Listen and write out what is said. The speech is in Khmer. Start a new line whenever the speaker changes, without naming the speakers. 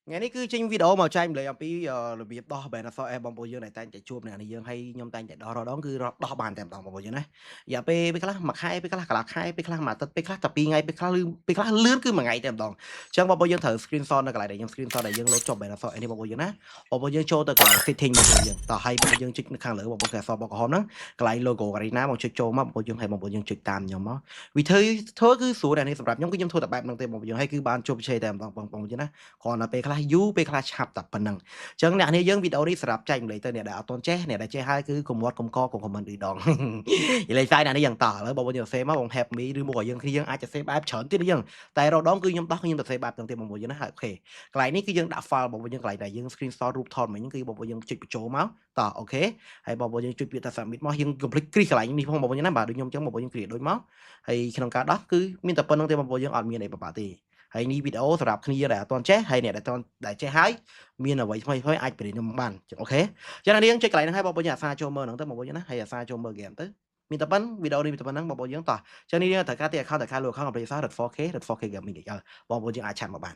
ថ្ងៃនេះគឺចេញវីដេអូមកចែកម្លែកអំពីរបៀបដោះ Benazor Air បងប្អូនយើងដែលតែងតែជួបអ្នកនរយើងហើយខ្ញុំតែងតែដោះរាល់ដងគឺដោះបានតែម្ដងបងប្អូនយើងណារយៈពេលខ្លះមួយខែពេលខ្លះកន្លះខែពេលខ្លះមួយអាទិត្យពេលខ្លះតែ2ថ្ងៃពេលខ្លះលឿនគឺមួយថ្ងៃតែម្ដងអញ្ចឹងបងប្អូនយើងត្រូវ screenshot នៅកន្លែងដែលខ្ញុំ screenshot ដែលយើងលោតចុះ Benazor Air នេះបងប្អូនយើងណាបងប្អូនយើងចូលទៅកន្លែង setting បងប្អូនយើងតោះហើយបងប្អូនយើងចុចនៅខាងលើបងប្អូនគេអក្សរបកក្រហមហ្នឹងកន្លែង logo Garena មកចុចចូលមកបងប្អូនយើងហើយបងប្អូនយើងចុចតាមខ្ញុំមកវិធីធ្វើគឺស្រួលដែរនេះសម្រាប់ខ្ញុំគឺខ្ញុំធ្វើតែបែបហ្នឹងទេបងប្អូនយើងហើយគឺបានជោគជ័យតែម្ដងបងប្អូនយើងណា គ្រាន់តែពេលខ្លះយូរពេលខ្លះឆាប់តែប៉ុណ្ណឹងអញ្ចឹងអ្នកនាងយើងវីដេអូនេះសម្រាប់ចែកម្លែកទៅអ្នកដែលអត់ទាន់ចេះអ្នកដែលចេះហើយគឺកុំមាត់កុំកកុំខមមិនឌីដងនិយាយផ្សាយអ្នកនេះយ៉ាងតឥឡូវបងប្អូនយើងសេមកបង help me ឬមកឲ្យយើងគ្នាយើងអាចទៅសេបែបច្រើនទៀតយើងតែរដងគឺខ្ញុំដោះខ្ញុំទៅសេបែបហ្នឹងទេបងប្អូនយើងណាហើយអូខេកន្លែងនេះគឺយើងដាក់ file បងប្អូនយើងកន្លែងដែលយើង screenshot រូបថតមិញគឺបងប្អូនយើងចុចបញ្ចូលមកតោះអូខេហើយបងប្អូនយើងចុចពាក្យថា submit មកយើង complete គ្រីសកន្លែងនេះផងបងប្អូនយើងណាបាទដូចខ្ញុំអញ្ចឹងបងប្អូនយើងគ្រីសដូចមកហើយក្នុងការដោះគឺមានតែប៉ុណ្្នឹងទេបងប្អូនយើងអត់មានអីពិបាកទេហើយនេះវីដេអូសម្រាប់គ្នាដែលអត់ទាន់ចេះហើយអ្នកដែលចេះហើយមានអ្វីថ្មីៗអាចបរិញ្ញាបានអូខេចឹងអ្នកនាងចុចកន្លែងហ្នឹងហើយបងប្អូនយើងអាសាចូលមើលហ្នឹងទៅបងប្អូនយើងណាហើយអាសាចូលមើលហ្គេមទៅមានតែប៉ុណ្្នឹងវីដេអូនេះមានតែប៉ុណ្្នឹងបងប្អូនយើងតោះចឹងនេះត្រូវការទី account តែការលក់ account អប្រិយសា .4k .4k gaming បងប្អូនយើងអាចឆាត់មកបាន